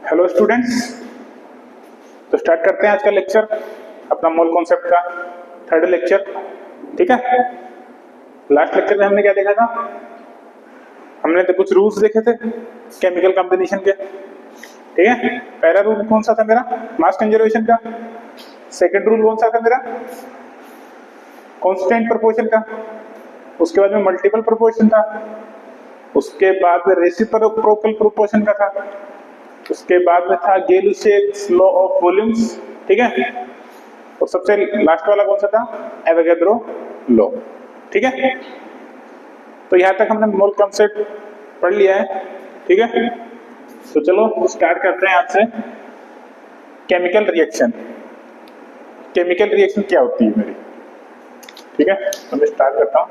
Hello students, तो start करते हैं आज का लेक्चर अपना मोल कॉन्सेप्ट का थर्ड लेक्चर। ठीक है, लास्ट लेक्चर में हमने क्या देखा था? हमने तो कुछ रूल्स देखे थे केमिकल कॉम्बिनेशन के। ठीक है, पहला रूल कौन सा था मेरा? मास कंजर्वेशन का। सेकंड रूल कौन सा था मेरा? कांस्टेंट प्रोपोर्शन का। उसके बाद में मल्टीपल प्रोपोर्शन था। उसके बाद में रेसिप्रोकल प्रोपोर्शन का था। उसके बाद में था गैलुसियस लॉ ऑफ वॉल्यूम्स। ठीक है, और सबसे लास्ट वाला कौन सा था? Avogadro law. ठीक है, तो यहां तक हमने मोल कॉन्सेप्ट पढ़ लिया है। ठीक है, तो चलो स्टार्ट करते हैं आज से। Chemical reaction. केमिकल रिएक्शन क्या होती है मेरी? ठीक है, तो मैं स्टार्ट करता हूं।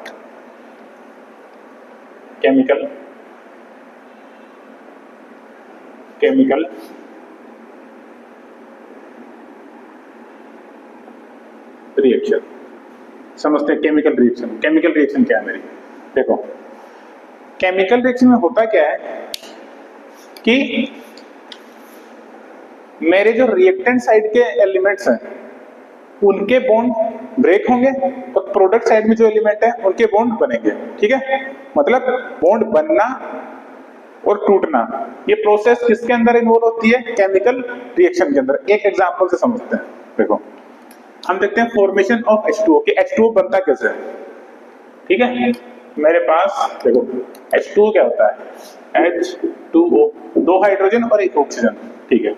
केमिकल रिएक्शन समझते हैं। केमिकल रिएक्शन क्या है मेरी? देखो, केमिकल रिएक्शन में होता क्या है कि मेरे जो रिएक्टेंट साइड के एलिमेंट्स हैं उनके बॉन्ड ब्रेक होंगे और प्रोडक्ट साइड में जो एलिमेंट है उनके बॉन्ड बनेंगे। ठीक है, मतलब बॉन्ड बनना और टूटना, ये प्रोसेस किसके अंदर इन्वॉल्व होती है? केमिकल रिएक्शन के अंदर। एक एग्जांपल से समझते हैं। देखो, हम देखते हैं फॉर्मेशन ऑफ H2O कि H2O बनता कैसे है। ठीक है, मेरे पास देखो H2O क्या होता है? H2O, दो हाइड्रोजन और एक ऑक्सीजन। ठीक है,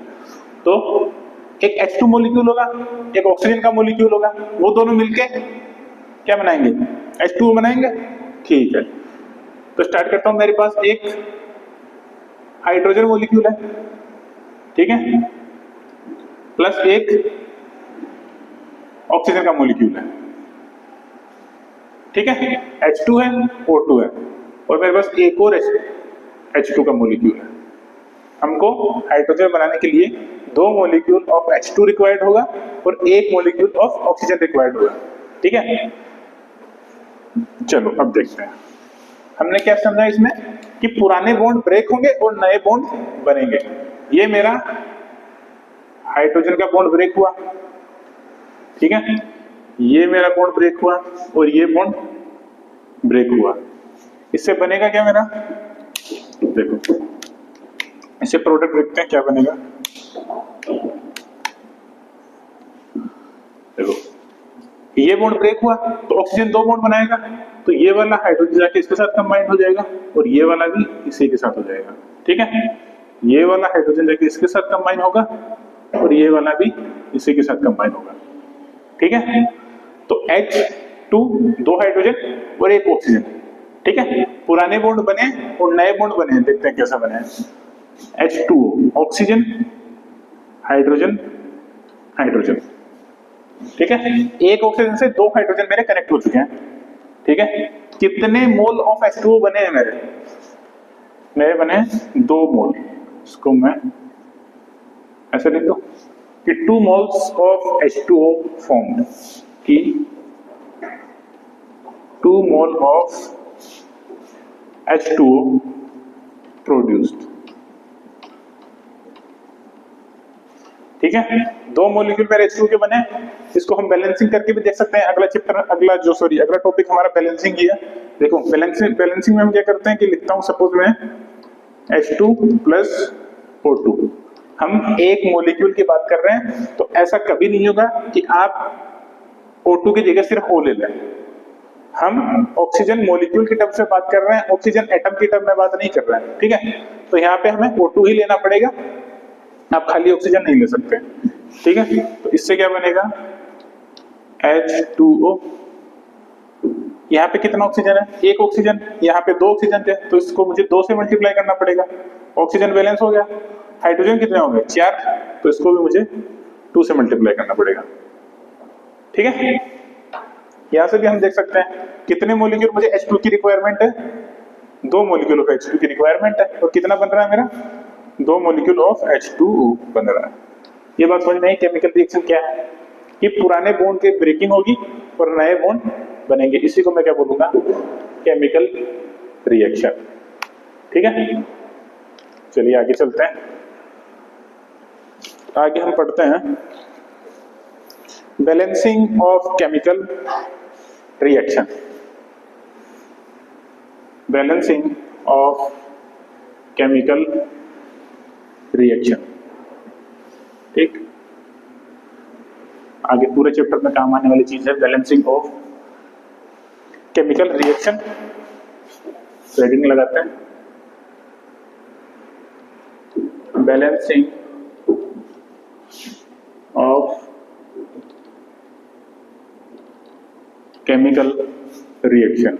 तो एक H2 मॉलिक्यूल होगा, एक ऑक्सीजन का मॉलिक्यूल होगा, वो दोनों मिलके क्या बनाएंगे? H2O बनाएंगे। ठीक है, तो स्टार्ट करता हूं। मेरे पास एक हाइड्रोजन मॉलिक्यूल है, ठीक है, प्लस एक ऑक्सीजन का मॉलिक्यूल है। ठीक है, H2 है, O2 है, और मेरे पास एक और H2 का मॉलिक्यूल है। हमको हाइड्रोजन बनाने के लिए दो मॉलिक्यूल ऑफ H2 रिक्वायर्ड होगा और एक मॉलिक्यूल ऑफ ऑक्सीजन रिक्वायर्ड होगा। ठीक है, चलो अब देखते हैं हमने क्या समझा इसमें कि पुराने बॉन्ड ब्रेक होंगे और नए बॉन्ड बनेंगे। ये मेरा हाइड्रोजन का बॉन्ड ब्रेक हुआ, ठीक है, ये मेरा बॉन्ड ब्रेक हुआ और ये बॉन्ड ब्रेक हुआ। इससे बनेगा क्या मेरा? देखो, इसे प्रोडक्ट देखते हैं क्या बनेगा। देखो, ये बॉन्ड ब्रेक हुआ तो ऑक्सीजन दो बॉन्ड बनाएगा, तो ये वाला हाइड्रोजन जाके इसके साथ कंबाइंड हो जाएगा और ये वाला भी इसी के साथ हो जाएगा। ठीक है, ये वाला हाइड्रोजन जाके इसके साथ कंबाइन होगा और ये वाला भी इसी के साथ कंबाइन होगा। ठीक है, तो H2 दो हाइड्रोजन और एक ऑक्सीजन। ठीक है, पुराने बॉन्ड बने और नए बॉन्ड बने, देखते हैं कैसा बने। H2O, oxygen, hydrogen, hydrogen. ठीक है, एक ऑक्सीजन से दो हाइड्रोजन मेरे कनेक्ट हो चुके हैं। ठीक है, कितने मोल ऑफ H2O बने हैं मेरे? मेरे बने 2 मोल। इसको मैं ऐसे लिख दो कि 2 moles of H2O formed, कि 2 mole of H2O produced। ठीक है, दो मॉलिक्यूल मेरे H2O के बने। इसको हम बैलेंसिंग करके भी देख सकते हैं। अगला टॉपिक हमारा बैलेंसिंग ही है। देखो, बैलेंसिंग में हम क्या करते हैं कि लिखता हूं, सपोज मैं H2 प्लस O2, हम एक मॉलिक्यूल की बात कर रहे हैं, तो ऐसा कभी नहीं होगा कि आप O2 की जगह सिर्फ O ले लें। हम ऑक्सीजन मॉलिक्यूल की टर्म में बात कर रहे हैं, ऑक्सीजन एटम की टर्म में बात नहीं कर रहे हैं। ठीक है, तो यहाँ पे हमें O2 ही लेना पड़ेगा, आप खाली ऑक्सीजन नहीं ले सकते। ठीक है, तो इससे क्या बनेगा? H2O। यहाँ पे कितना ऑक्सीजन है? एक ऑक्सीजन, यहाँ पे दो ऑक्सीजन थे, तो इसको मुझे 2 से मल्टीप्लाई करना पड़ेगा। ऑक्सीजन बैलेंस हो गया। हाइड्रोजन कितने हो गए? 4, तो इसको भी मुझे 2 से मल्टीप्लाई करना पड़ेगा। ठीक है, यहां से भी हम देख सकते हैं कितने मॉलिक्यूल मुझे H2 की रिक्वायरमेंट है? 2 मॉलिक्यूल ऑफ H2 की रिक्वायरमेंट है, और कितना बन रहा है मेरा? 2 मॉलिक्यूल ऑफ H2O बन रहा है। ये बात समझ में आई केमिकल रिएक्शन क्या है? कि पुराने बॉन्ड की ब्रेकिंग होगी और नए बॉन्ड बनेंगे। इसी को मैं क्या बोलूंगा? Chemical reaction. ठीक है, चलिए आगे चलते हैं। आगे हम पढ़ते हैं balancing of chemical reaction. Balancing of chemical reaction, ठीक। आगे पूरे चैप्टर में काम आने वाली चीज है balancing of chemical reaction. Heading लगाते हैं बैलेंसिंग ऑफ केमिकल रिएक्शन,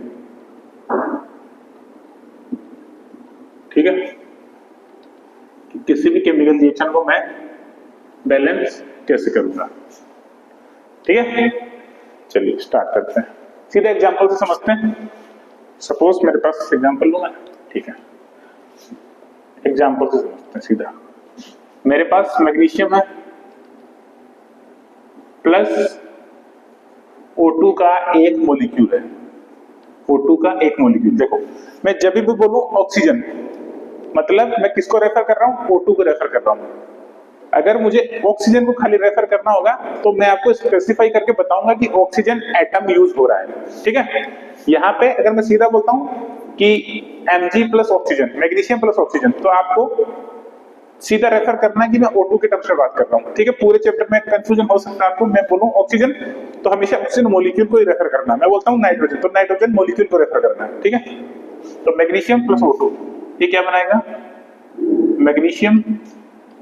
ठीक है। किसी भी केमिकल रिएक्शन को मैं बैलेंस कैसे करूंगा, ठीक है। चलिए स्टार्ट करते हैं, सीधा एग्जांपल से समझते हैं। सपोज मेरे पास एग्जांपल लूंगा, ठीक है। एग्जांपल से समझते हैं सीधा। मेरे पास मैग्नीशियम है प्लस O2 का एक मॉलिक्यूल है। O2 का एक मॉलिक्यूल, देखो मैं जब भी बोलूं ऑक्सीजन, मतलब मैं किसको रेफर कर रहा हूं, O2 को रेफर कर रहा हूं। अगर मुझे ऑक्सीजन को खाली रेफर करना होगा तो मैं आपको स्पेसिफाई करके बताऊंगा कि ऑक्सीजन एटम यूज हो रहा है, ठीक है। यहाँ पे अगर मैं सीधा बोलता हूँ कि Mg plus oxygen, magnesium plus oxygen, तो आपको सीधा रेफर करना है कि मैं O2 के टर्म्स में बात कर रहा हूँ, ठीक है। पूरे चैप्टर में कंफ्यूजन हो सकता है आपको, मैं बोलूँ ऑक्सीजन तो हमेशा ऑक्सीजन मॉलिक्यूल को ही रेफर करना है। मैं बोलता हूँ नाइट्रोजन तो नाइट्रोजन मॉलिक्यूल को रेफर करना है, ठीक है। तो मैग्नीशियम प्लस O2 ये क्या बनाएगा, मैग्नीशियम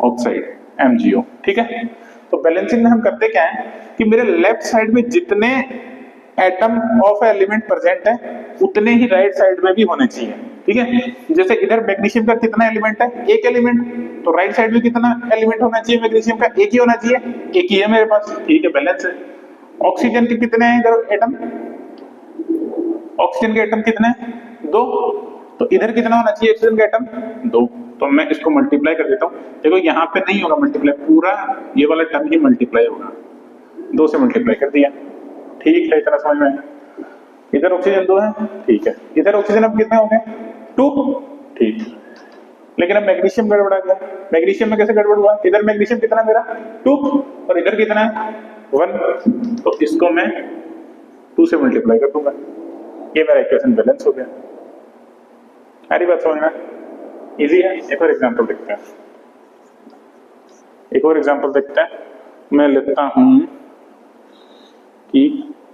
ऑक्साइड MgO, ठीक है। तो बैलेंसिंग में हम करते क्या है कि मेरे लेफ्ट साइड में जितने एटम ऑफ एलिमेंट प्रेजेंट है उतने ही राइट साइड में भी होने चाहिए, ठीक है। जैसे इधर मैग्नीशियम का कितना एलिमेंट है, एक एलिमेंट, तो राइट साइड में कितना एलिमेंट होना चाहिए मैग्नीशियम का, एक ही होना चाहिए, एक ही है मेरे पास, ठीक है, बैलेंस है। ऑक्सीजन के कितने हैं इधर एटम, ऑक्सीजन के एटम कितने हैं, 2, तो इधर कितना होना चाहिए ऑक्सीजन का एटम, 2। तो मैं इसको मल्टीप्लाई कर देता हूँ। देखो यहाँ पे नहीं होगा मल्टीप्लाई, पूरा ये वाला टर्म ही मल्टीप्लाई होगा, 2 से मल्टीप्लाई कर दिया, ठीक है। इतना समझ में आया। इधर ऑक्सीजन 2 है, ठीक है। इधर ऑक्सीजन अब कितने हो गए, 2, ठीक। लेकिन अब मैग्नीशियम गड़बड़ा गया। मैग्नीशियम में कैसे गड़बड़ हुआ, इधर मैग्नीशियम कितना मेरा 2 और इधर कितना है 1, तो इसको मैं 2 से मल्टीप्लाई कर दूंगा, ये मेरा इक्वेशन बैलेंस हो गया। सारी बात समझ में इजी है। एक और एग्जांपल देखते हैं, एक और एग्जांपल देखते हैं। मैं लेता हूं कि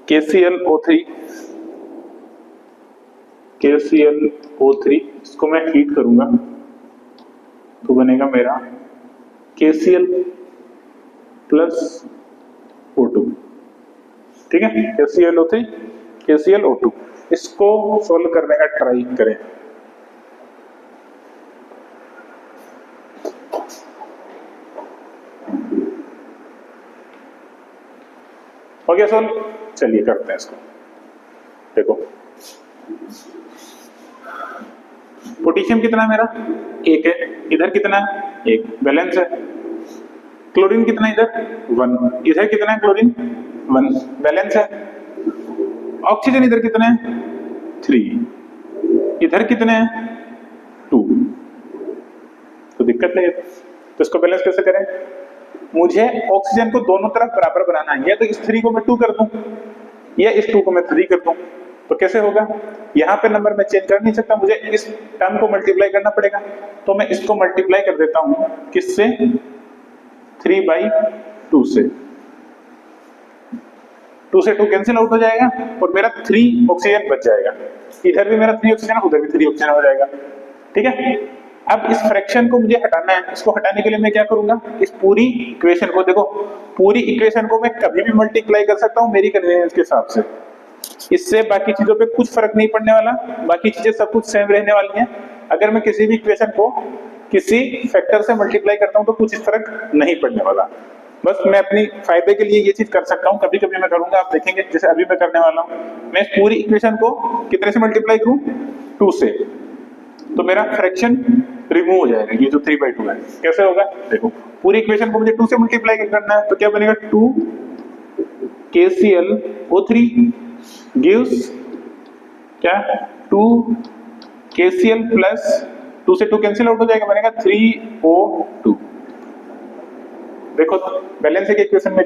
KClO3, इसको मैं हीट करूंगा तो बनेगा मेरा KCl प्लस O2, ठीक है। KClO3 KClO2, इसको सोल्व करने का ट्राई करें। हो गया सोल्व, चलिए करते हैं इसको। देखो पोटेशियम कितना है मेरा, 1 है, इधर कितना है 1, बैलेंस है। क्लोरीन कितना है इधर 1, इधर कितना है क्लोरीन 1, बैलेंस है। ऑक्सीजन इधर कितना है 3, इधर कितने हैं 2, तो दिक्कत नहीं है। तो इसको बैलेंस कैसे करें, मुझे ऑक्सीजन को दोनों तरफ बराबर बनाना है, या तो इस 3 को मैं 2 कर दूं या इस 2 को मैं 3 कर दूं। तो कैसे होगा, यहाँ पे नंबर मैं चेंज कर नहीं सकता, मुझे इस टर्म को मल्टीप्लाई करना पड़ेगा। तो मैं इसको मल्टीप्लाई कर देता हूं किससे, 3/2 से। 2 से 2 कैंसिल आउट हो जाएगा और मेरा 3 ऑक्सीजन बच जाएगा। इधर भी मेरा 3 ऑक्सीजन, उधर भी 3 ऑक्सीजन हो जाएगा, ठीक है। अब इस फ्रैक्शन को मुझे हटाना है, इसको हटाने के लिए मैं क्या करूंगा, इस पूरी इक्वेशन को, देखो पूरी इक्वेशन को मैं कभी भी मल्टीप्लाई कर सकता हूं मेरी कन्वीनियंस के हिसाब से। इससे बाकी चीजों पे कुछ फर्क नहीं पड़ने वाला, बाकी चीजें सब कुछ सेम रहने वाली हैं। अगर मैं किसी भी इक्वेशन को किसी फैक्टर से मल्टीप्लाई करता हूं तो कुछ फर्क नहीं पड़ने वाला। बस मैं अपनी फायदे के लिए ये चीज कर सकता हूं, कभी कभी मैं करूंगा, आप देखेंगे जैसे अभी मैं करने वाला हूं। मैं इस पूरी इक्वेशन को कितने से मल्टीप्लाई करूं, 2 से, तो मेरा फ्रैक्शन रिमूव हो जाएगा, ये जो 3/2 है। कैसे होगा, देखो पूरी इक्वेशन को मुझे 2 से मल्टीप्लाई करना है, तो क्या बनेगा 2 KClO3 गिव्स क्या 2 KCl प्लस 2 से 2 कैंसिल आउट हो जाएगा, बनेगा 3O2। देखो बैलेंस है कि इक्वेशन में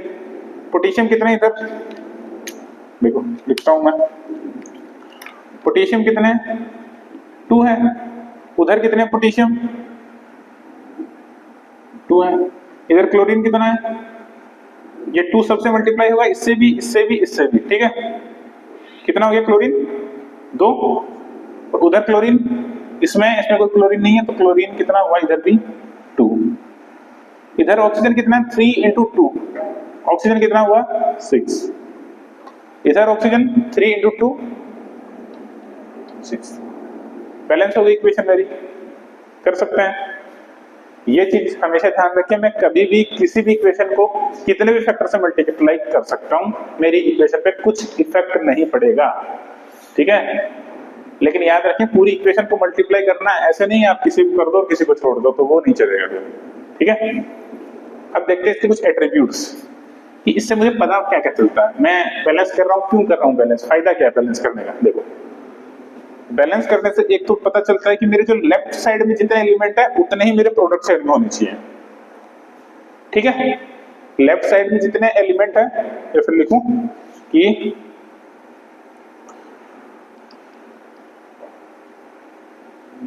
पोटेशियम कितने इधर, देखो लिखता हूं मैं, पोटेशियम कितने 2 है, उधर कितने पोटेशियम 2 है, इधर क्लोरीन कितना है, ये 2 सबसे मल्टीप्लाई होगा, इससे भी इससे भी इससे भी, ठीक है। कितना हो गया क्लोरीन 2, और उधर क्लोरीन, इसमें कोई क्लोरीन नहीं है तो क्लोरीन कितना हुआ इधर भी 2। इधर ऑक्सीजन कितना है 3 into 2, ऑक्सीजन कितना हुआ 6, इधर ऑक्सीजन 3 into 2 6। बैलेंस हो गई इक्वेशन मेरी, कर सकते हैं। ये चीज हमेशा ध्यान रखें, मैं कभी भी किसी भी इक्वेशन को कितने भी फैक्टर से मल्टीप्लाई कर सकता हूं, मेरी इक्वेशन पे कुछ इफेक्ट नहीं पड़ेगा, ठीक है। लेकिन याद रखें पूरी इक्वेशन को मल्टीप्लाई करना ऐसे नहीं, आप किसी को कर दो किसी को छोड़ दो तो वो नहीं चलेगा, ठीक है। अब देखते हैं इसके कुछ एट्रीब्यूट्स कि इससे मुझे पता क्या क्या चलता है, मैं बैलेंस कर रहा हूँ, क्यों कर रहा हूँ बैलेंस, फायदा क्या है बैलेंस करने का। देखो बैलेंस करने से एक तो पता चलता है कि मेरे जो लेफ्ट साइड में जितने एलिमेंट है उतने ही मेरे प्रोडक्ट साइड में होने चाहिए, ठीक है। लेफ्ट साइड में जितने एलिमेंट है, या फिर लिखूं कि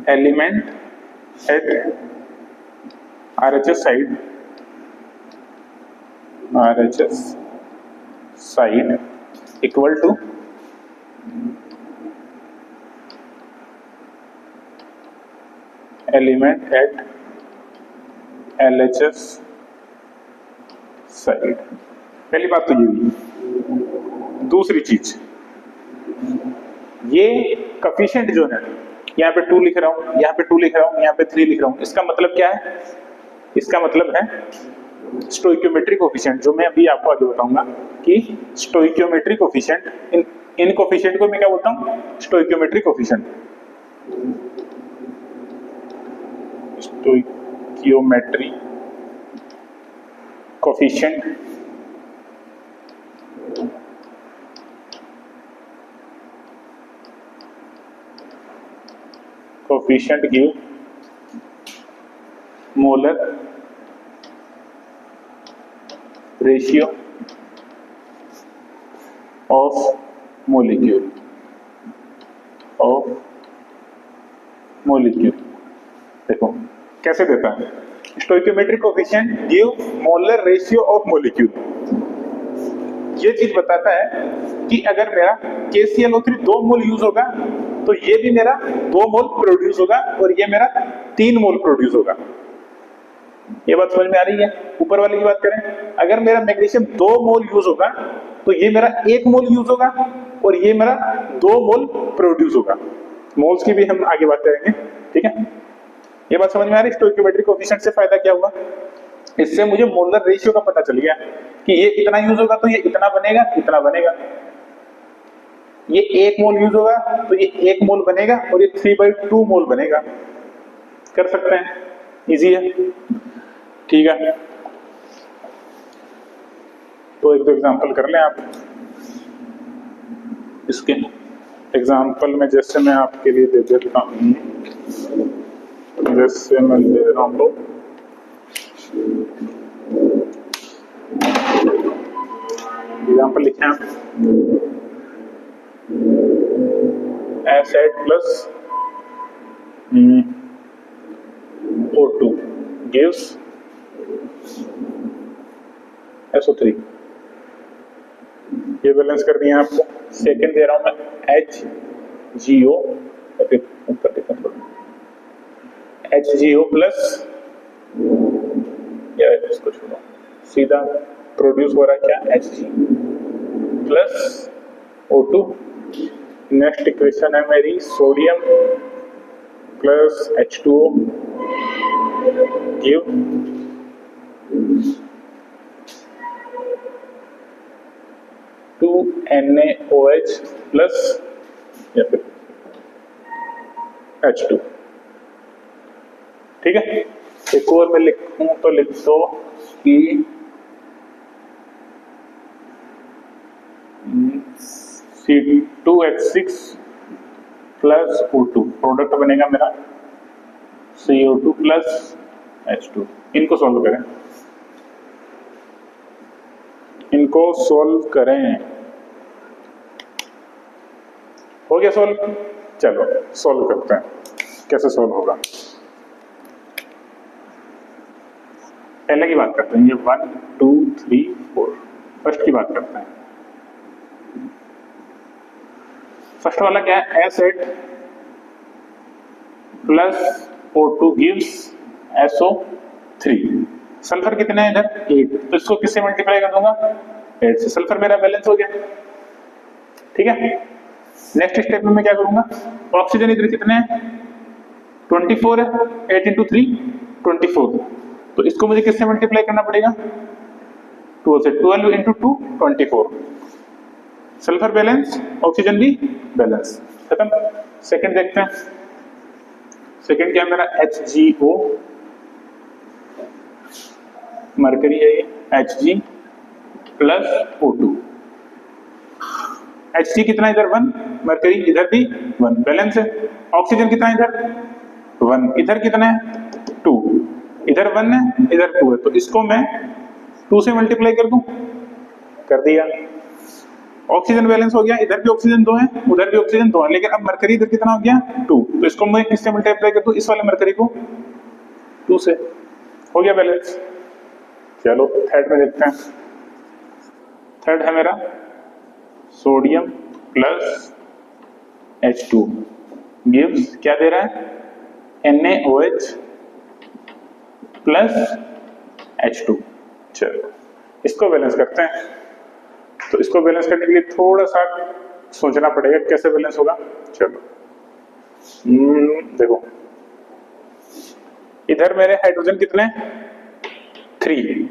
element at RHS side equal to element at LHS side. पहली बात तो ये हुई। दूसरी चीज, ये कोफिशिएंट जो है, यहाँ पे 2 लिख रहा हूं, यहाँ पे 2 लिख रहा हूं, यहाँ पे 3 लिख रहा हूं, इसका मतलब क्या है, इसका मतलब है स्टोइकियोमेट्रिक कोफिशिएंट, जो मैं अभी आपको आगे बताऊंगा कि स्टोइकियोमेट्रिक कोफिशिएंट, इन कोफिशिएंट को मैं क्या बोलता हूं, stoichiometric coefficient, stoichiometry coefficient give molar ratio of molecule देखो कैसे देता है, stoichiometric coefficient give molar ratio of molecule. ये चीज बताता है कि अगर मेरा KClO3 2 मोल यूज होगा तो ये भी मेरा 2 मोल प्रोड्यूस होगा और ये मेरा 3 मोल प्रोड्यूस होगा। ये बात समझ में आ रही है। ऊपर वाले की बात करें, अगर मेरा मैग्नीशियम 2 मोल यूज होगा तो ये मेरा 1 मोल यूज होगा और ये मेरा 2 मोल प्रोड्यूस होगा। मोल्स की भी हम आगे बात करेंगे, ठीक है। ये बात समझ में आ रही है। स्टोइकियोमेट्रिक कोफिशिएंट से फायदा क्या हुआ, इससे मुझे मोलर रेशियो का पता चल गया कि ये इतना यूज होगा तो ये इतना बनेगा, इतना बनेगा। ये 1 मोल यूज होगा तो ये 1 मोल बनेगा और ये 3/2 मोल बनेगा। कर सकते हैं, इजी है, ठीक है। तो एक दो एग्जांपल कर लें आप इसके। एग्जांपल में जैसे मैं आपके लिए दे देता हूं, जैसे मैं दे रहा हूं, एग्जांपल लिखें आप, acid plus O2 gives SO3। ये बैलेंस कर दिया आपको। सेकंड दे रहा हूं मैं HGO, HGO प्लस, या इसको छोड़ो, सीधा प्रोड्यूस हो रहा है क्या, Hg plus O2। Next equation है मेरी sodium plus H2O give NaOH plus या फिर H2, ठीक है। एक और मैं लिखूं तो लिख दो कि C2H6 प्लस O2, प्रोडक्ट बनेगा मेरा CO2 प्लस H2। इनको सॉल्व करें, इनको सोल्व करें। हो गया सोल्व? चलो सोल्व करते हैं, कैसे सोल्व होगा। पहले की बात करते हैं, ये 1 2 3 4। फर्स्ट की बात करते हैं। फर्स्ट वाला क्या है, acid plus O2 gives SO3। Sulphur कितने हैं इधर? 8, तो इसको किससे मल्टीप्लाई कर दूंगा? 8 से। सल्फर मेरा बैलेंस हो गया, ठीक है। नेक्स्ट स्टेप में मैं क्या करूंगा, ऑक्सीजन इधर कितने हैं? 24 है, 8 इंटू 3 24, तो इसको मुझे किससे मल्टीप्लाई करना पड़ेगा? 2 से। 12 इंटू 2 24। सल्फर बैलेंस, ऑक्सीजन भी बैलेंस, खत्म। सेकंड देखते हैं। सेकंड क्या है मेरा? HgO, मरकरी है ये, Hg प्लस O2। Hg कितना इधर? 1, मरकरी इधर भी 1, बैलेंस है। ऑक्सीजन कितना इधर? 1, इधर कितना है? 2, इधर 1 है, इधर 2 है, तो इसको मैं 2 से मल्टीप्लाई कर दूं, कर दिया। ऑक्सीजन बैलेंस हो गया, इधर भी ऑक्सीजन 2 है, उधर भी ऑक्सीजन 2 है, लेकिन अब मरकरी इधर कितना हो गया? 2, तो इसको मैं किससे मल्टीप्लाई कर दूं? इस वाले मरकरी को 2 से। हो गया बैलेंस। चलो थर्ड में देखते हैं। थर्ड है मेरा सोडियम प्लस H2 गिव्स, क्या दे रहा है? NaOH plus H2। चलो इसको बैलेंस करते हैं। तो इसको बैलेंस करने के लिए थोड़ा सा सोचना पड़ेगा कैसे बैलेंस होगा। चलो देखो, इधर मेरे हाइड्रोजन कितने? 3,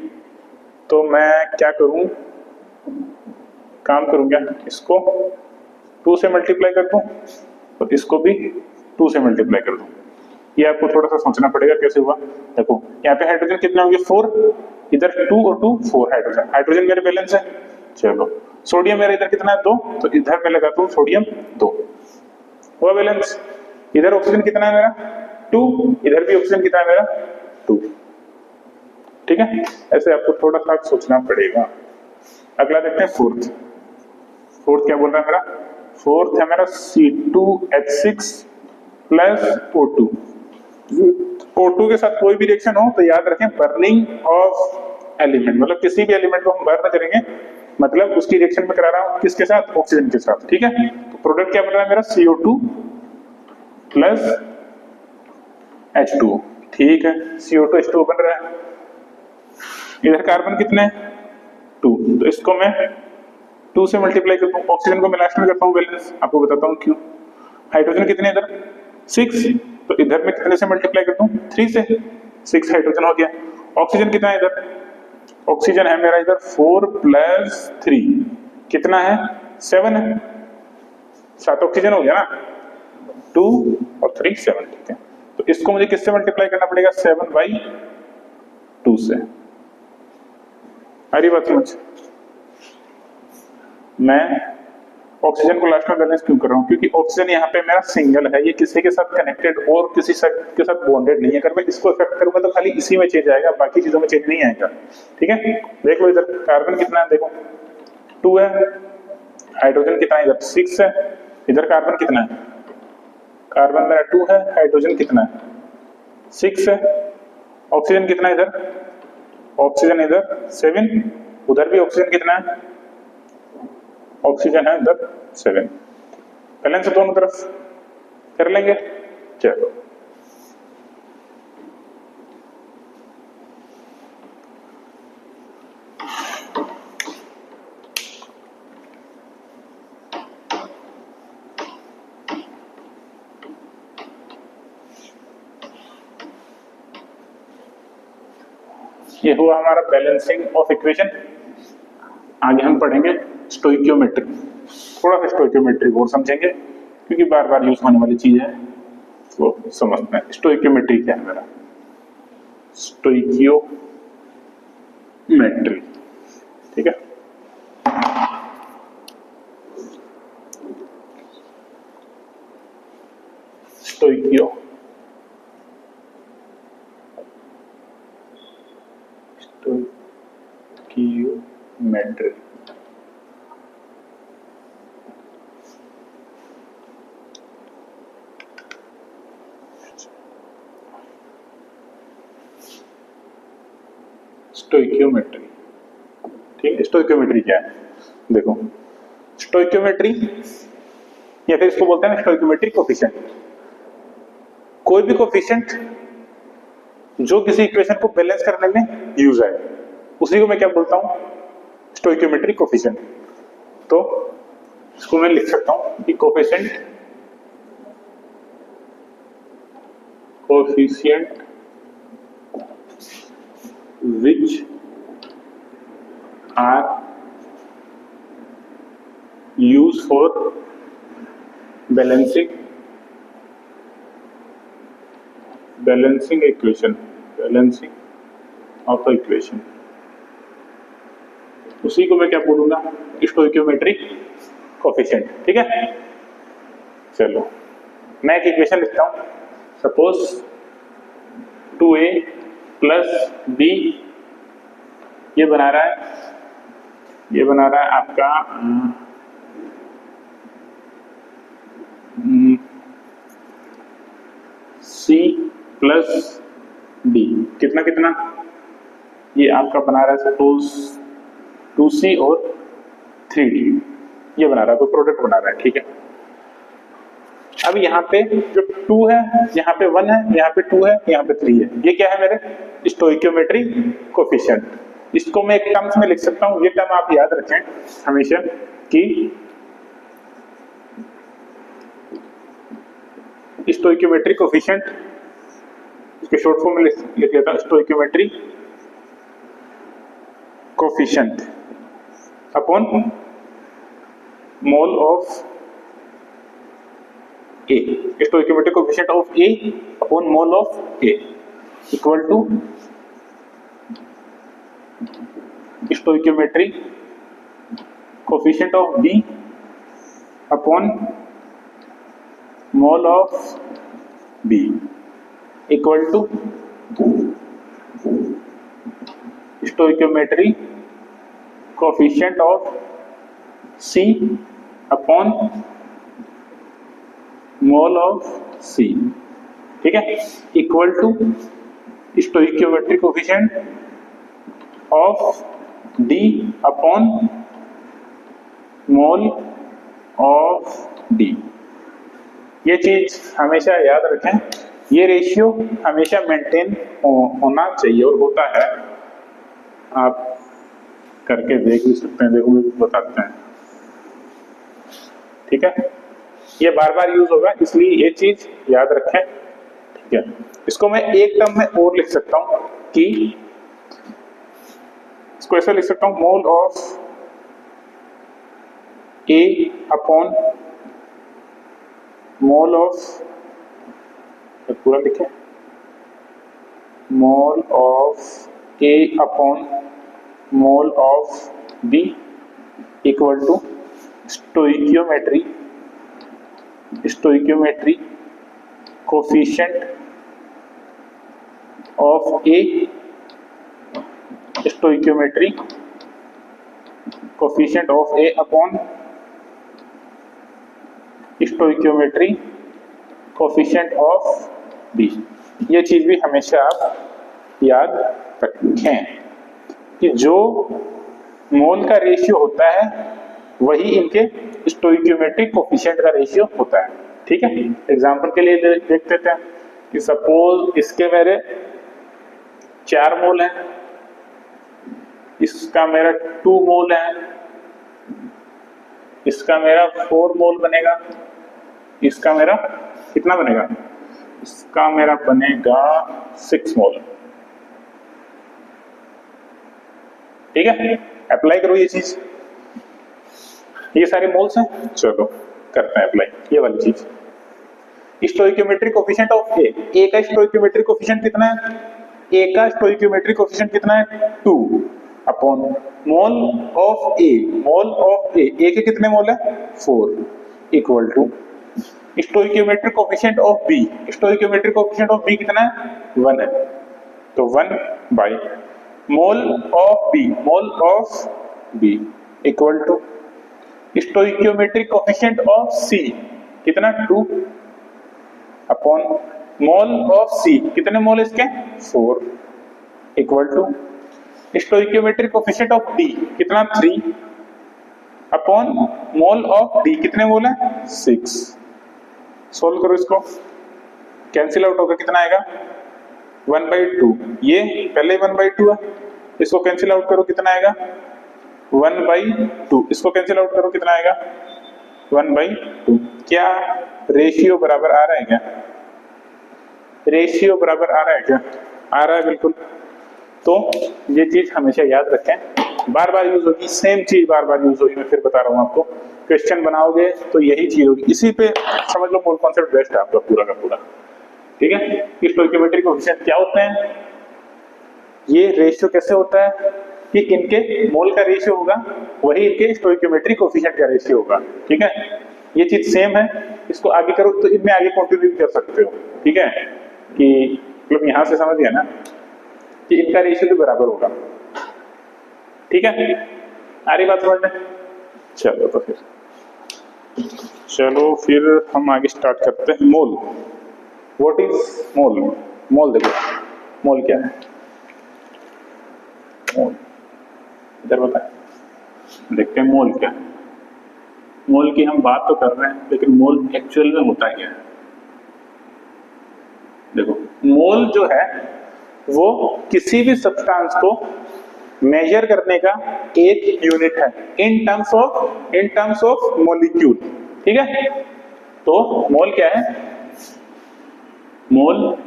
तो मैं क्या करूं, काम करूंगा, इसको 2 से मल्टीप्लाई कर दूं, तो इसको भी 2 से मल्टीप्लाई कर दूं। ये आपको थोड़ा सा सोचना पड़ेगा कैसे हुआ। देखो यहाँ पे हाइड्रोजन कितने होंगे? 4, इधर 2 और 2 4 हाइड्रोजन, हाइड्रोजन मेरे बैलेंस है। चलो सोडियम मेरा इधर कितना है? 2, तो इधर मैं लगाता हूँ सोडियम 2, हुआ बैलेंस। इधर ऑक्सीजन कितना है मेरा? 2, इधर भी ऑक्सीजन कितना है मेरा? 2, ठीक है। ऐसे आपको थोड़ा सा सोचना पड़ेगा। अगला देखते हैं फोर्थ। फोर्थ क्या बोल रहा है मेरा? फोर्थ है मेरा C2H6 प्लस O2। O2 के साथ कोई भी रिएक्शन हो तो याद रखें बर्निंग ऑफ एलिमेंट, मतलब किसी भी एलिमेंट को हम बर्न करेंगे, मतलब उसकी रिएक्शन में करा रहा हूं किसके साथ? ऑक्सीजन के साथ, ठीक है। तो प्रोडक्ट क्या बन रहा है मेरा? CO2 प्लस H2, ठीक है। CO2 H2 बन रहा है। इधर कार्बन कितने? 2, तो इसको मैं 2 से मल्टीप्लाई करता हूँ। ऑक्सीजन को मैं लास्ट में करता हूँ बैलेंस, आपको बताता हूँ क्यों। हाइड्रोजन कितने इधर? 6, तो इधर मैं कितने से मल्टीप्लाई करता हूँ? 3 से। 6 हाइड्रोजन हो गया। ऑक्सीजन कितना है इधर? ऑक्सीजन है मेरा इधर 4 प्लस 3, कितना है? 7 है। 7 ऑक्सीजन हो गया ना, 2 और 3 7, ठीक है। तो इसको मुझे किससे मल्टीप्लाई करना पड़ेगा? 7/2 से। अरे बात समझ, मैं ऑक्सीजन को लास्ट में बैलेंस क्यों कर रहा हूँ? क्योंकि ऑक्सीजन यहाँ पे मेरा सिंगल है, ये किसी के साथ कनेक्टेड और किसी के साथ बॉन्डेड नहीं है। अगर मैं इसको इफेक्ट करूंगा तो खाली इसी में चेंज आएगा, बाकी चीजों में चेंज नहीं आएगा, ठीक है। देख लो इधर कार्बन कितना है, देखो 2 है, हाइड्रोजन कितना है इधर? 6 है, इधर कार्बन कितना है? कार्बन मेरा 2 है, हाइड्रोजन कितना है? 6 है। ऑक्सीजन कितना है इधर? ऑक्सीजन इधर 7, उधर भी ऑक्सीजन कितना है? ऑक्सीजन है इधर 7, बैलेंस है दोनों तरफ, कर लेंगे। चलो ये हुआ हमारा बैलेंसिंग ऑफ इक्वेशन। आगे हम पढ़ेंगे स्टोइकियोमेट्री, थोड़ा सा स्टोइकियोमेट्री और समझेंगे क्योंकि बार बार यूज होने वाली चीज है, वो समझते हैं। स्टोइकियोमेट्री क्या है मेरा? स्टोइकियोमेट्री, ठीक है। मेट्री। स्टोइकियोमेट्री, ठीक है। स्टोइकियोमेट्री क्या है, देखो स्टोइकियोमेट्री या फिर इसको बोलते हैं स्टोइकियोमेट्री कोफिशिएंट। कोई भी कोफिशिएंट जो किसी इक्वेशन को बैलेंस करने में यूज है, उसी को मैं क्या बोलता हूं, स्टोइकियोमेट्री कोफिशिएंट। तो इसको मैं लिख सकता हूं कि coefficient which are used for balancing equation, balancing of the equation, उसी को मैं क्या बोलूंगा, स्टोइकियोमेट्रिक कोफिशिएंट, ठीक है। चलो मैं एक इक्वेशन लिखता हूं, सपोज 2a प्लस b ये बना रहा है आपका c प्लस d, कितना ये आपका बना रहा है सपोज 2c और 3d, ये बना रहा है, कोई प्रोडक्ट बना रहा है, ठीक है। अब यहाँ पे जो 2 है, यहाँ पे 1 है, यहाँ पे 2 है, यहाँ पे 3 है, ये क्या है मेरे स्टोइकियोमेट्री कोफिशिएंट। इसको मैं एक टर्म्स में लिख सकता हूँ, ये टर्म आप याद रखें हमेशा कि स्टोइकियोमेट्री कोफिशिएंट, इसके शॉर्ट फॉर्म में लिख लेता हूँ stoichiometry coefficient upon mole of A, stoichiometric coefficient of A upon mole of A equal to stoichiometric coefficient of B upon mole of B equal to stoichiometric coefficient of C upon mole of C, ठीक है, equal to stoichiometric coefficient of D upon mole of D। ये चीज हमेशा याद रखें, ये ratio हमेशा maintain होना चाहिए और होता है, आप करके देख भी सकते हैं, देखो बताते हैं, ठीक है। ये बार बार यूज होगा, इसलिए ये चीज याद रखें, ठीक है। इसको मैं एक टर्म में और लिख सकता हूं कि इसको ऐसा लिख सकता हूं, mole of A upon mole of, पूरा लिखे, mole of A upon mole of B equal to stoichiometry coefficient of A, stoichiometry coefficient of A upon stoichiometry coefficient of B। ये चीज भी हमेशा आप याद रखें कि जो मोल का रेशियो होता है वही इनके स्टोइकियोमेट्रिक कोफिशिएंट का रेशियो होता है, ठीक है। एग्जांपल के लिए देख लेते हैं कि सपोज इसके मेरे 4 मोल हैं, इसका मेरा 2 मोल है, इसका मेरा 4 मोल बनेगा, इसका मेरा कितना बनेगा, इसका मेरा बनेगा 6 मोल, ठीक है। अप्लाई करो ये चीज, ये सारे मोल्स हैं, चलो करते हैं अप्लाई ये वाली चीज। स्टोइकियोमेट्रिक कोफिशिएंट ऑफ ए का स्टोइकियोमेट्रिक कोफिशिएंट कितना है, ए का स्टोइकियोमेट्रिक कोफिशिएंट कितना है 2 upon mole of A, mole of A के कितने मोल है 4 equal to stoichiometric coefficient of B, stoichiometric coefficient of B कितना है 1 है, तो 1 by mole of B, mole of B equal to stoichiometric coefficient of C कितना 2 upon mole of सी कितने mole इसके 4 equal to stoichiometric coefficient of D कितना 3 upon mole of D कितने mole है 6। सोल्व करो इसको, कैंसिल आउट होगा कितना आएगा 1/2, ये पहले 1/2 है, इसको कैंसिल आउट करो कितना आएगा 1/2, इसको कैंसिल आउट करो कितना आएगा 1/2। क्या रेशियो बराबर आ रहा है क्या, रेशियो बराबर आ रहा है क्या, आ रहा है बिल्कुल। तो ये चीज हमेशा याद रखें, बार बार यूज होगी, सेम चीज बार बार यूज होगी। मैं फिर बता रहा हूँ आपको, क्वेश्चन बनाओगे तो यही चीज होगी, इसी पे समझ लो मोल कॉन्सेप्ट बेस्ट है आपका पूरा का पूरा, ठीक है। स्टोइकियोमेट्रिक कोफिशिएंट क्या होते हैं, ये रेशियो कैसे होता है कि इनके मोल का रेशियो होगा वही इनके स्टोइकियोमेट्रिक कोफिशिएंट का रेशियो होगा, ठीक है। ये चीज सेम है, इसको आगे करो तो इनमें आगे कंटिन्यू कर सकते हो, ठीक है, कि मतलब यहां से समझ गया ना कि इनका रेशियो भी बराबर होगा, ठीक है। आ रही बात समझ में, चलो तो फिर हम आगे स्टार्ट करते हैं। मोल, व्हाट इज मोल, मोल देखो मोल क्या है, मोल इधर बताए, देखते हैं मोल क्या है। मोल की हम बात तो कर रहे हैं लेकिन मोल एक्चुअल में होता क्या है। देखो मोल जो है वो किसी भी सब्सटेंस को मेजर करने का एक यूनिट है इन टर्म्स ऑफ मॉलिक्यूल, ठीक है। तो मोल क्या है, mole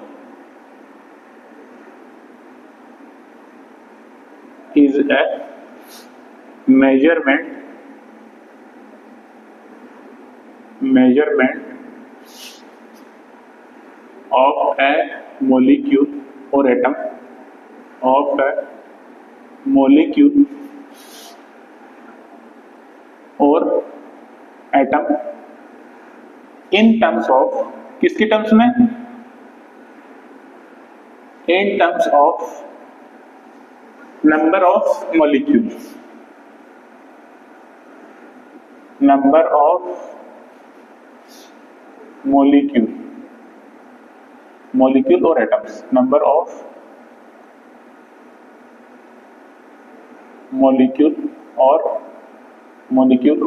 is a measurement of a molecule or atom of a molecule or atom in terms of किसकी टर्म्स में, in terms of number of molecules, number of molecule or atoms, number of molecule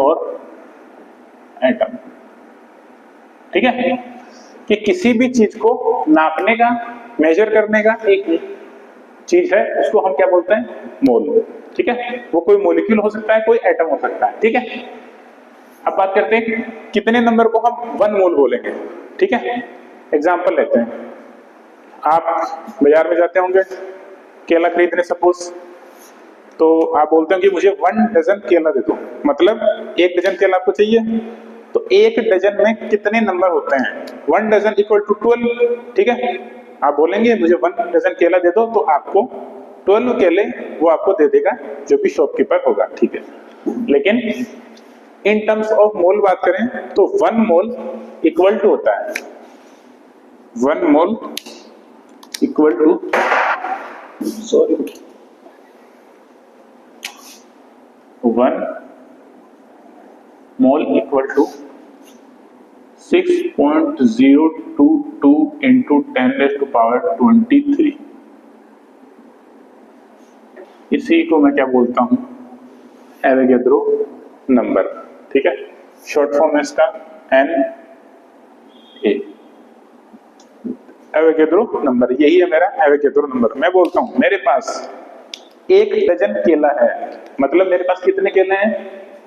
or atom, ठीक है। कि किसी भी चीज को नापने का, मेजर करने का एक चीज है, उसको हम क्या बोलते हैं मोल, ठीक है। वो कोई मॉलिक्यूल हो सकता है, कोई एटम हो सकता है, ठीक है। अब बात करते हैं कितने नंबर को हम 1 मोल बोलेंगे, ठीक है। एग्जांपल लेते हैं, आप बाजार में जाते होंगे केला खरीदने सपोज, तो आप बोलते हैं कि मुझे 1 डजन केला दे दो, मतलब 1 डजन केला आपको चाहिए, तो 1 डजन में कितने नंबर होते हैं, 1 डजन इक्वल टू 12, ठीक है। आप बोलेंगे मुझे 1 डजन केला दे दो, तो आपको 12 केले वो आपको दे देगा जो भी शॉपकीपर होगा, ठीक है। लेकिन इन टर्म्स ऑफ मोल बात करें तो 1 मोल इक्वल टू होता है, 1 mole equal to 1 mole equal to 6.022 into 10⁻23। इसी को मैं क्या बोलता हूं, एवोगैड्रो नंबर, ठीक है। शॉर्ट फॉर्म है इसका NA, एवोगैड्रो नंबर, यही है मेरा एवोगैड्रो नंबर। मैं बोलता हूं मेरे पास 1 डजन केला है, मतलब मेरे पास कितने केले हैं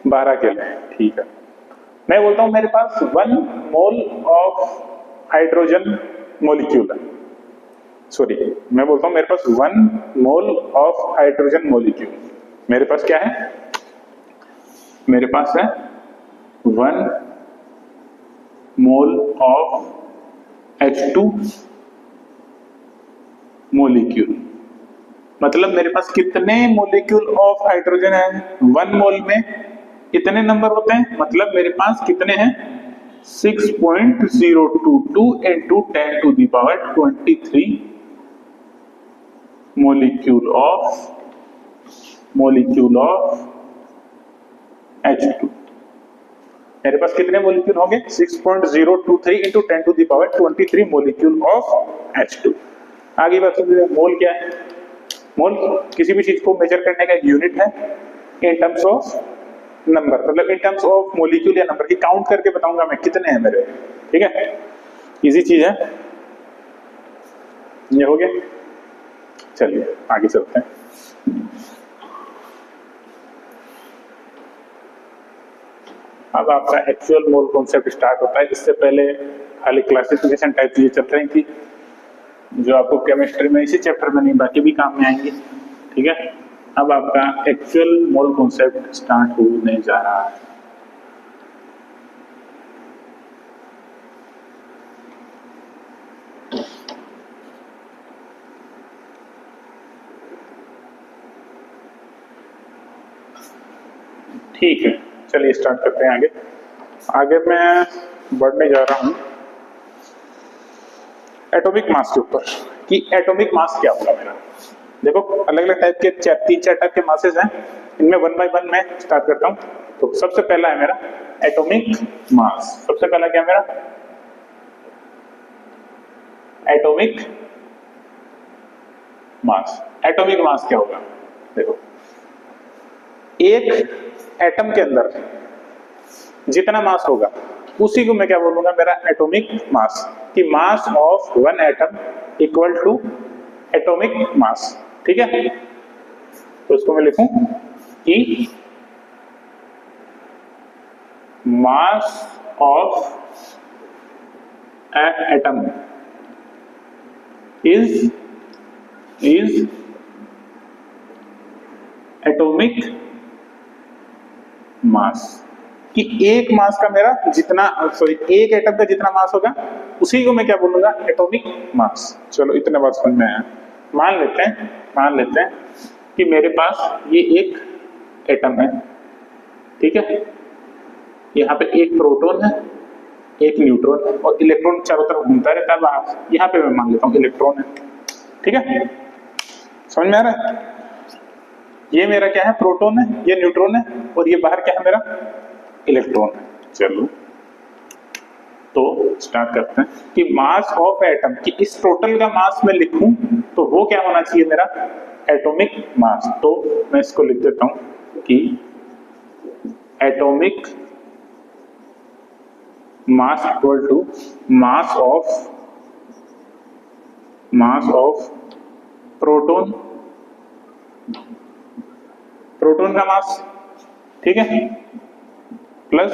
12 केले हैं, ठीक है। मैं बोलता हूं मेरे पास 1 मोल ऑफ हाइड्रोजन मॉलिक्यूल है, सॉरी मैं बोलता हूं मेरे पास 1 मोल ऑफ हाइड्रोजन मॉलिक्यूल, मेरे पास क्या है, मेरे पास है 1 मोल ऑफ H2 मॉलिक्यूल, मतलब मेरे पास कितने मॉलिक्यूल ऑफ हाइड्रोजन है, 1 मोल में कितने नंबर होते हैं, मतलब मेरे पास कितने हैं 6.022 into 10⁻23 मोलिक्यूल ऑफ H2। मेरे पास कितने मोलिक्यूल होंगे? 6.023 into 10 to the power 23 molecule of H2। आगे बात समझिए, मोल क्या है? मोल किसी भी चीज को मेजर करने का एक यूनिट है इन टर्म्स ऑफ नंबर, मतलब इन टर्म्स ऑफ मोलिक्यूल या नंबर की काउंट करके बताऊंगा मैं कितने हैं मेरे। ठीक है, इजी चीज है। ये हो गया, चलिए आगे चलते हैं। अब आपका एक्चुअल मोल कॉन्सेप्ट स्टार्ट होता है। इससे पहले खाली क्लासिफिकेशन टाइप चीजें चल रही थी जो आपको केमिस्ट्री में इसी चैप्टर में नहीं बाकी भी काम में आएंगी। ठीक है, अब आपका एक्चुअल मोल कॉन्सेप्ट स्टार्ट होने जा रहा है। ठीक है, चलिए स्टार्ट करते हैं। आगे मैं बढ़ने जा रहा हूं एटॉमिक मास के ऊपर कि एटॉमिक मास क्या होगा मेरा। देखो अलग अलग टाइप के 3-4 टाइप के मासेस हैं, इनमें 1 बाय 1 मैं स्टार्ट करता हूं। तो सबसे पहला है मेरा एटॉमिक मास। सबसे पहला क्या मेरा? एटॉमिक मास। एटॉमिक मास क्या होगा? देखो एक एटम के अंदर जितना मास होगा उसी को मैं क्या बोलूंगा? मेरा एटॉमिक मास। कि mass of one atom equal to atomic mass. ठीक है, तो इसको मैं लिखूं कि mass of atom is atomic मास। कि एक मास का मेरा जितना एक एटम का जितना मास होगा उसी को मैं क्या बोलूंगा? Atomic mass. चलो इतने बात समझ में आया। मान लेते हैं कि मेरे पास ये एक एटम है। ठीक है, यहाँ पे एक प्रोटॉन है, एक न्यूट्रॉन है और इलेक्ट्रॉन चारों तरफ घूमता रहता है बाहर। यहाँ पे मैं मान लेता हूँ इलेक्ट्रॉन है। ठीक है, समझ में आ रहा है? ये मेरा क्या है? प्रोटॉन है, ये न्यूट्रॉन है और ये बाहर क्या है? मेरा इलेक्ट्रॉन है। चलो तो स्टार्ट करते हैं कि मास ऑफ एटम की इस टोटल का मास में लिखूं तो वो क्या होना चाहिए? मेरा एटॉमिक मास। तो मैं इसको लिख देता हूं कि atomic mass equal to mass of proton का मास। ठीक है, प्लस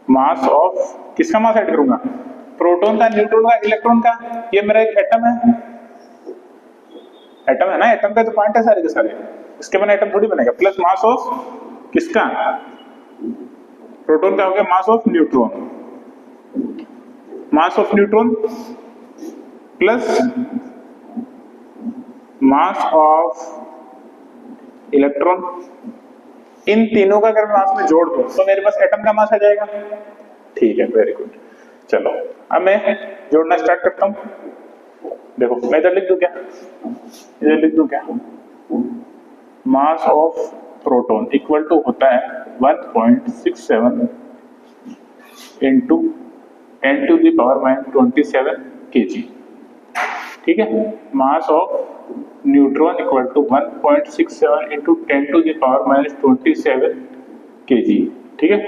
मास ऑफ किसका मास ऐड करूंगा? प्रोटॉन का, न्यूट्रॉन का, इलेक्ट्रॉन का। ये मेरा एक एटम है ना, एटम का तो पॉइंट है सारे के सारे, इसके बिना एटम थोड़ी बनेगा। प्लस मास ऑफ किसका? प्रोटॉन का हो गया mass of neutron, plus mass of electron. इन तीनों का अगर मास में जोड़ दूं तो मेरे पास एटम का मास आ जाएगा। ठीक है, वेरी गुड। चलो अब मैं जोड़ना स्टार्ट करता हूं। देखो मैं इधर लिख दूं क्या? Mass of proton equal to होता है 1.67 into 10 to the power -27 kg। ठीक है, mass of neutron equal to 1.67 into 10 to the power -27 kg। ठीक है,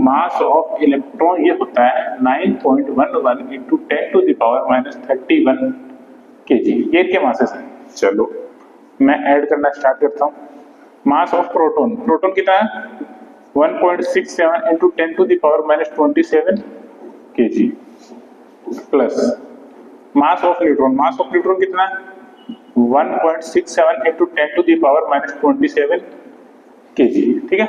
मास ऑफ इलेक्ट्रॉन ये होता है 9.11 into 10 to the power -31 kg। ये इनके मासेस हैं। चलो मैं ऐड करना स्टार्ट करता हूँ। मास ऑफ प्रोटॉन कितना है? 1.67 into 10 to the power -27 kg, plus mass of neutron कितना है? 1.67 into 10 to the power -27 kg। ठीक है,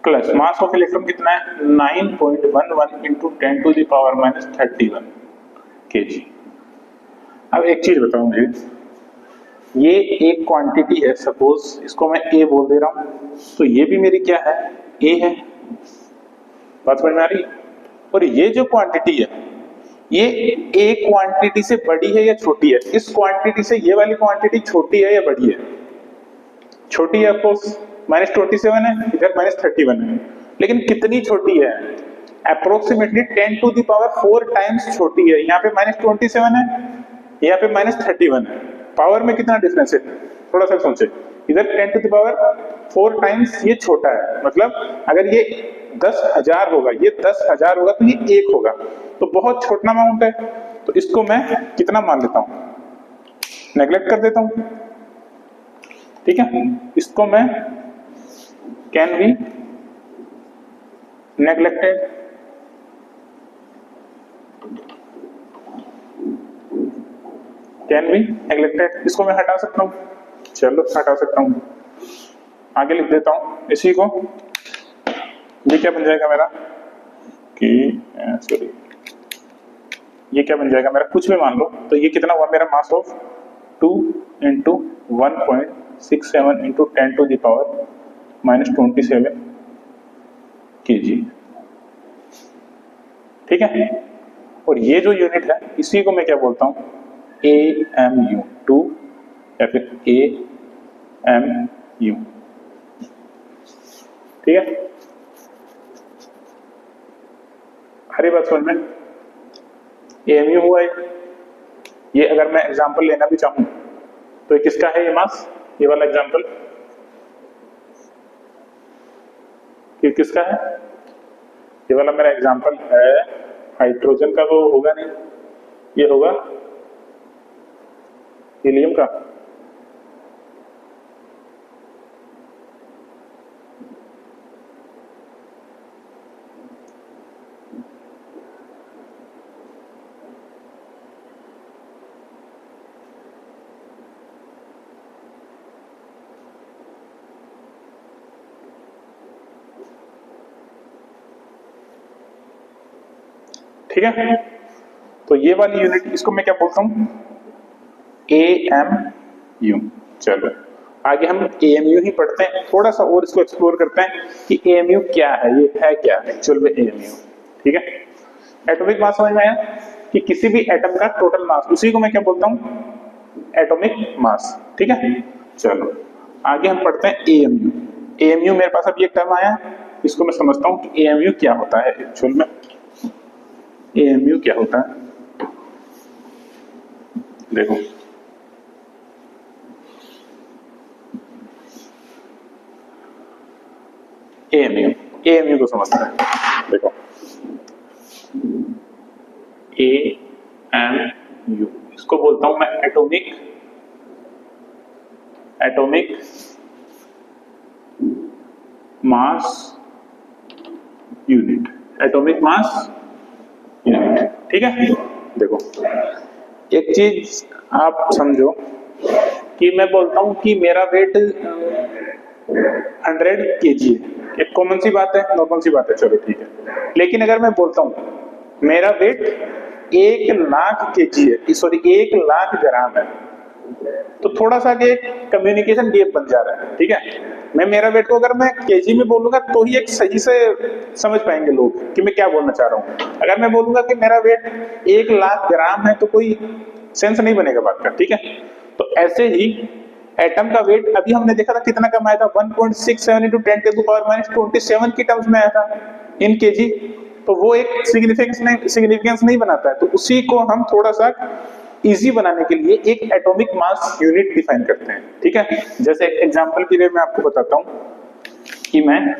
प्लस मास ऑफ इलेक्ट्रॉन कितना है? 9.11 into 10 to the power -31 kg। अब एक चीज बताओ मुझे, ये एक क्वांटिटी है, सपोज इसको मैं ए बोल दे रहा हूं, तो ये भी मेरी क्या है? ए है। बात समझ में आ रही? और ये जो क्वांटिटी है ये ए क्वांटिटी से बड़ी है या छोटी है? इस क्वांटिटी से ये वाली क्वांटिटी छोटी है या बड़ी है? छोटी है ऑफकोर्स, -27 है, इधर -31 है, लेकिन कितनी छोटी है, approximately 10 to the power 4 times छोटी है। यहाँ पे -27 है, यहाँ पे -31 है, पावर में कितना डिफरेंस है, थोड़ा सा सोचे। इधर 10 टू द पावर 4 टाइम्स ये छोटा है, मतलब अगर ये 10,000 होगा, ये 10,000 होगा तो ये 1 होगा, तो बहुत छोटा अमाउंट है। तो इसको मैं कितना मान लेता हूं, नेग्लेक्ट कर देता हूं, ठीक है। इसको मैं can be neglected, can be neglected, इसको मैं हटा सकता हूं, चलो हटा सकता हूं। आगे लिख देता हूं इसी को, ये क्या बन जाएगा मेरा कि सॉरी, ये क्या बन जाएगा मेरा, कुछ भी मान लो, तो ये कितना हुआ मेरा, mass of 2 into 1.67 into 10 to the power -27 kg, ठीक है। और ये जो यूनिट है इसी को मैं क्या बोलता हूं, AMU 2 या फिर AMU, ठीक है। हरी बात समझ में, AMU हुआ है ये। अगर मैं एग्जांपल लेना भी चाहूं तो ये किसका है, ये मास, ये वाला एग्जांपल ये किसका है, ये वाला मेरा एग्जांपल है हाइड्रोजन का, तो होगा नहीं, ये होगा हीलियम का। ठीक है, तो ये वाली यूनिट, इसको मैं क्या बोलता हूं, AMU। चलो आगे हम AMU ही पढ़ते हैं, थोड़ा सा और इसको एक्सप्लोर करते हैं कि AMU क्या है, ये है क्या एक्चुअल में AMU, ठीक है। एटॉमिक मास समझ में आया कि किसी भी एटम का टोटल मास, उसी को मैं क्या बोलता हूं, एटॉमिक मास, ठीक है। चलो आगे हम पढ़ते हैं AMU। AMU मेरे पास अभी एक टर्म आया, इसको मैं समझता हूं कि AMU क्या होता है एक्चुअल में। AMU क्या होता है, देखो AMU को समझते हैं, देखो AMU, इसको बोलता हूं मैं atomic mass unit, atomic mass unit, ठीक है। देखो एक चीज आप समझो कि मैं बोलता हूं कि मेरा वेट 100 kg है, एक कॉमन सी बात है, नॉर्मल सी बात है, चलो ठीक है। लेकिन अगर मैं बोलता हूं मेरा वेट 1,00,000 kg है, सॉरी 1,00,000 ग्राम है, तो थोड़ा सा एक कम्युनिकेशन गैप बन जा रहा है, ठीक है। मैं मेरा वेट को अगर मैं केजी में बोलूंगा तो ही एक सही से समझ पाएंगे लोग कि मैं क्या बोलना चाह रहा हूं। अगर मैं बोलूंगा कि मेरा वेट 1,00,000 ग्राम है तो कोई सेंस नहीं बनेगा बात का, ठीक है। तो ऐसे ही एटम का वेट अभी हमने देखा था कितना कम आया था, 1.67 into 10 to the power -27 की टर्म्स में आया था इन केजी, तो वो एक सिग्निफिकेंस नहीं बनाता है। तो उसी को हम थोड़ा सा इजी बनाने के लिए एक एटॉमिक मास यूनिट डिफाइन करते हैं, ठीक है। जैसे एक एग्जांपल के लिए मैं आपको बताता हूं कि मैं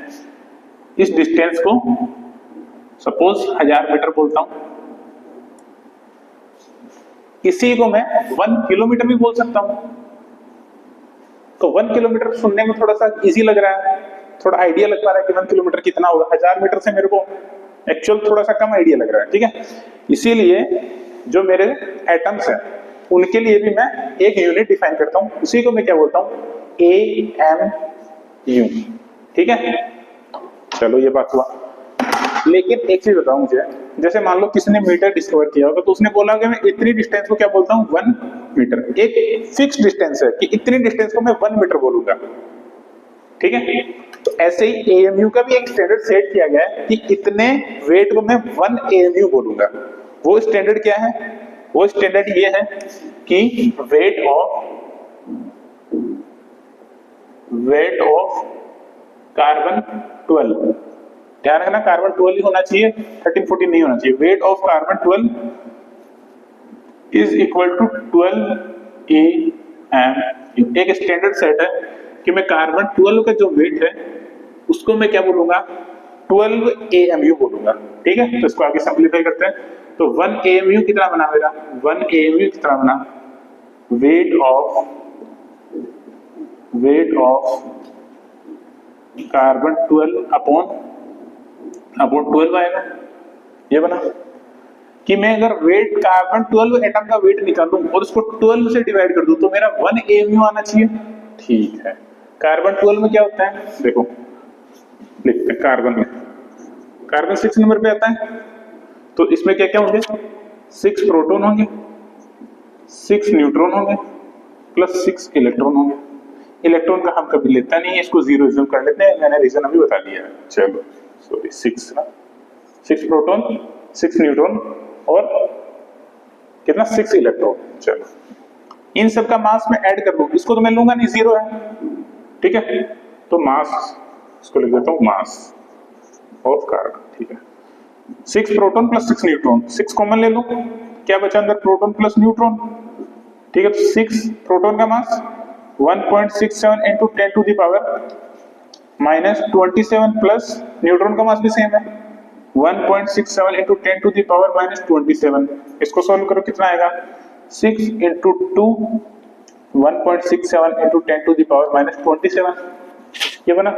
इस डिस्टेंस को सपोज 1000 मीटर बोलता हूं, इसी को मैं 1 किलोमीटर भी बोल सकता हूं। तो 1 किलोमीटर सुनने में थोड़ा सा इजी लग रहा है, थोड़ा आइडिया लग पा रहा है कि 1 किलोमीटर कितना होगा। 1000 मीटर से मेरे को एक्चुअल थोड़ा सा कम आइडिया लग रहा है, ठीक है। इसीलिए जो मेरे एटम्स हैं उनके लिए भी मैं एक यूनिट डिफाइन करता हूं, उसी को मैं क्या बोलता हूं, AMU, ठीक है। चलो ये बात हुआ। लेकिन एक चीज बताऊं मुझे, जैसे मान लो किसी ने मीटर डिस्कवर किया होगा तो उसने बोला कि मैं इतनी डिस्टेंस को क्या बोलता हूं, 1 मीटर। एक फिक्स डिस्टेंस है कि इतनी डिस्टेंस को मैं 1 मीटर बोलूंगा, ठीक है। तो ऐसे ही AMU का भी एक स्टैंडर्ड सेट किया गया है कि इतने वेट को मैं 1 AMU बोलूंगा। वो स्टैंडर्ड क्या है, वो स्टैंडर्ड ये है कि वेट ऑफ कार्बन 12, ध्यान रखना कार्बन 12 ही होना चाहिए, 13 14 नहीं होना चाहिए। Weight of carbon 12 is equal to 12 AMU। एक स्टैंडर्ड सेट है कि मैं कार्बन 12 का जो वेट है उसको मैं क्या बोलूंगा, 12 AMU बोलूंगा, ठीक है। तो इसको आगे सिंपलीफाई करते हैं, तो 1 AMU कितना बना मेरा, 1 AMU कितना बना, वेट ऑफ कार्बन 12 अपॉन 12 आएगा, ये बना। कि मैं अगर वेट कार्बन 12 एटम का वेट निकालूं और उसको 12 से डिवाइड कर दूं तो मेरा 1 AMU आना चाहिए, ठीक है। कार्बन 12 में क्या होता है, देखो लिखते हैं, कार्बन 6 नंबर पे आता है, तो इसमें क्या क्या होंगे, 6 प्रोटॉन होंगे, 6 न्यूट्रॉन होंगे, प्लस 6 इलेक्ट्रॉन होंगे। इलेक्ट्रॉन का हम कभी लेता नहीं है, इसको जीरो रीजन कर लेते हैं, मैंने रीजन अभी बता दिया है। चलो सॉरी 6 प्रोटॉन, 6 न्यूट्रॉन और कितना 6 इलेक्ट्रॉन। चलो इन सब का मास में ऐड कर लूं, इसको तो मैं लूंगा नहीं, जीरो है, ठीक है। तो मास, इसको लिख देता हूं मास ऑफ कार्बन, ठीक है। 6 प्रोटॉन प्लस 6 न्यूट्रॉन, 6 कॉमन ले लूं, क्या बचा अंदर, प्रोटॉन प्लस न्यूट्रॉन, ठीक है। तो 6 प्रोटॉन का mass 1.67 into 10 to the power minus 27 plus neutron का मास भी सेम है 1.67 into 10 to the power minus 27। इसको सॉल्व करो, कितना आएगा, 6 into 2 1.67 into 10 to the power minus 27, ये बना।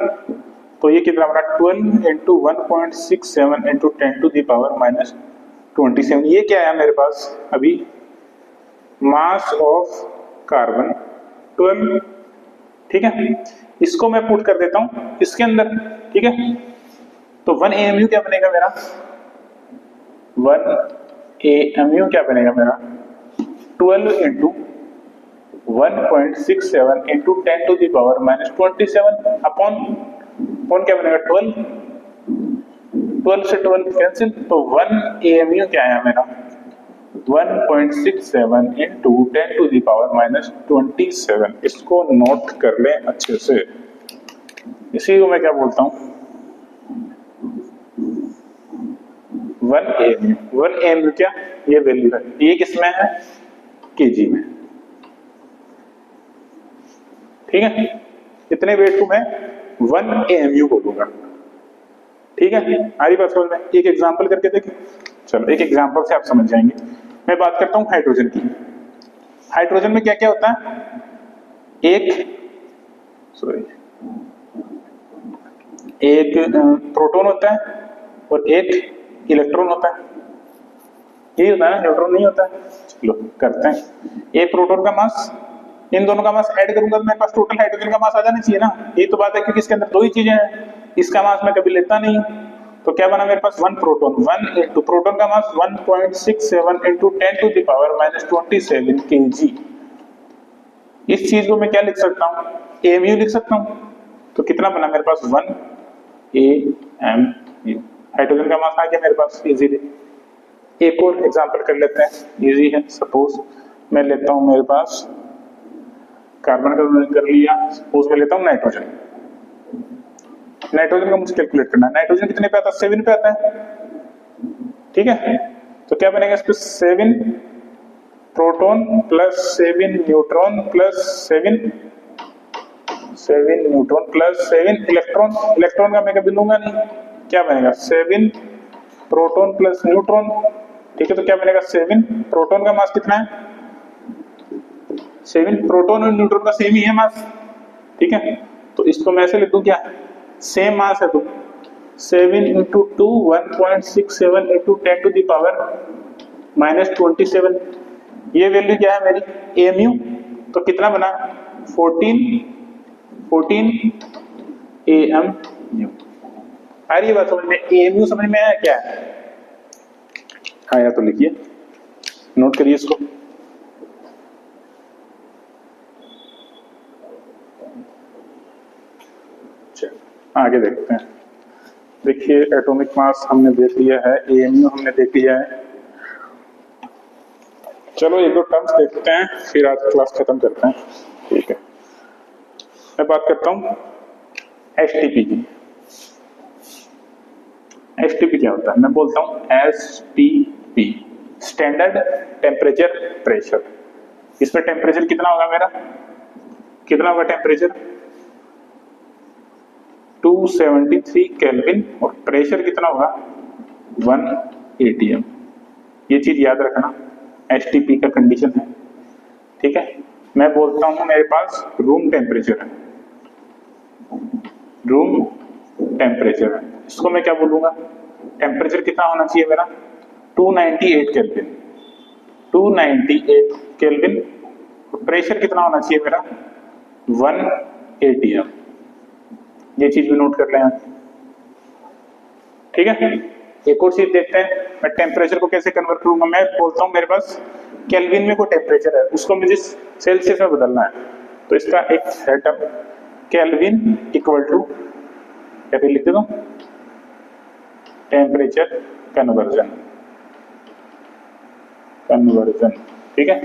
तो ये कितना बना, 12 into 1.67 into 10 to the power minus 27। ये क्या है मेरे पास अभी, मास ऑफ कार्बन 12, ठीक है। इसको मैं पुट कर देता हूं इसके अंदर, ठीक है। तो 1 AMU क्या बनेगा मेरा, 1 AMU क्या बनेगा मेरा, 12 into 1.67 into 10 to the power minus 27 upon क्या बनेगा, 12 से 12 कैंसिल, तो 1 AMU क्या आया मेरा, 1.67 into 10 to the power minus 27। इसको नोट कर लें अच्छे से, इसी को मैं क्या बोलता हूं, 1 AMU क्या, ये वैल्यू है, ये किसमें है, केजी में, ठीक है। इतने वेट को मैं 1 AMU बोलूंगा, ठीक है। हमारी बात समझ में, एक एग्जांपल करके देखें, चलो एक एग्जांपल से आप समझ जाएंगे। मैं बात करता हूं हाइड्रोजन की। हाइड्रोजन में क्या क्या होता है, एक प्रोटॉन होता है और एक इलेक्ट्रॉन होता है, यही होता है ना, न्यूट्रॉन नहीं होता है। चलो करते हैं, एक प्रोटॉन का मास, इन दोनों का मास ऐड करूंगा तो मेरे पास टोटल हाइड्रोजन का मास आ जाना चाहिए ना, यही तो बात है, क्योंकि इसके अंदर दो ही चीजें हैं, इसका मास मैं कभी लेता नहीं। तो क्या बना मेरे पास, 1 प्रोटॉन, 1 इंटू प्रोटॉन का mass 1.67 into 10 to the power minus 27 kg। इस चीज को मैं क्या लिख सकता हूँ, AMU लिख सकता हूँ। तो कितना बना मेरे पास, 1 AMU, हाइड्रोजन का मास आ गया मेरे पास इजीली। एक और एग्जांपल कर लेते हैं, इजी है। सपोज मैं लेता हूँ, मेरे पास कार्बन का कर लिया, सपोज मैं लेता हूँ नाइट्रोजन। नाइट्रोजन का मुझे कैलकुलेट करना है, नाइट्रोजन कितने पे आता है, 7 पे आता है, ठीक है। तो क्या बनेगा इस पे, 7 proton plus 7 neutron plus 7 neutron plus 7 electron. Electron का मैं कभी लूंगा नहीं, क्या बनेगा, 7 प्रोटॉन प्लस न्यूट्रॉन, ठीक है। तो क्या बनेगा, 7 प्रोटॉन का मास कितना है, 7 प्रोटॉन और न्यूट्रॉन का सेम ही है मास, ठीक है। तो इसको मैं ऐसे लिख दूं, क्या सेम मास है, तो 7 into 2 1.67 into 10 to the power minus 27, ये वैल्यू क्या है मेरी, AMU। तो कितना बना, 14 AMU। आ रही है बात समझ में, AMU समझ में आया क्या है, आया तो लिखिए, नोट करिए इसको। आगे देखते हैं, देखिए एटॉमिक मास हमने देख लिया है, AMU हमने देख लिया है। चलो एक दो टर्म्स देखते हैं, फिर आज क्लास खत्म करते हैं, ठीक है। मैं बात करता हूं एसटीपी की। एसटीपी क्या होता है? मैं बोलता हूं एसटीपी, स्टैंडर्ड टेम्परेचर प्रेशर। इसमें टेम्परेचर कितना होगा मेरा? कितना होगा टेम्परेचर? 273 केल्विन, और प्रेशर कितना होगा? 1 atm। ये चीज याद रखना, एसटीपी का कंडीशन है, ठीक है। मैं बोलता हूं मेरे पास रूम टेम्परेचर है, रूम टेम्परेचर है, इसको मैं क्या बोलूंगा? टेम्परेचर कितना होना चाहिए मेरा? 298 केल्विन, 298 केल्विन। प्रेशर कितना होना चाहिए मेरा? 1 atm। ये चीज भी नोट कर लें आप, ठीक है। एक और चीज देखते हैं, मैं टेम्परेचर को कैसे कन्वर्ट करूंगा। मैं बोलता हूं मेरे पास केल्विन में कोई टेम्परेचर है, उसको मुझे सेल्सियस में बदलना है, तो इसका एक है टर्म केल्विन इक्वल टू, या फिर लिख देता हूं टेम्परेचर कन्वर्जन, कन्वर्जन, ठीक है।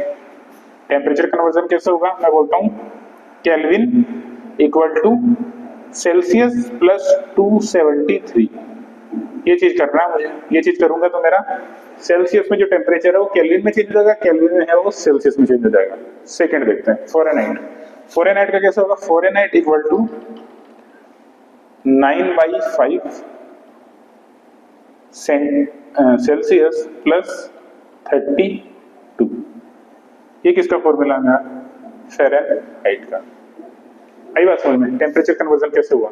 टेम्परेचर कन्वर्जन कैसे होगा? मैं बोलता हूं kelvin equal to Celsius plus 273। ये चीज करना है मुझे, ये चीज करूंगा तो मेरा सेल्सियस में जो टेम्परेचर है वो केल्विन में चेंज हो जाएगा, केल्विन में है वो सेल्सियस में चेंज हो जाएगा। सेकंड देखते हैं फ़ारेनहाइट। फ़ारेनहाइट का कैसे होगा? Fahrenheit equal to 9/5 Celsius plus 32। ये किसका फॉर्मूला है? फ़ारेनहाइट का। आई बात समझ में? टेम्परेचर कन्वर्जन कैसे हुआ?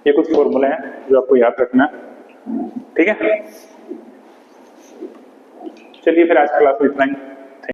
ये कुछ फॉर्मूले हैं जो आपको याद रखना है, ठीक है। चलिए फिर आज क्लास में इतना ही।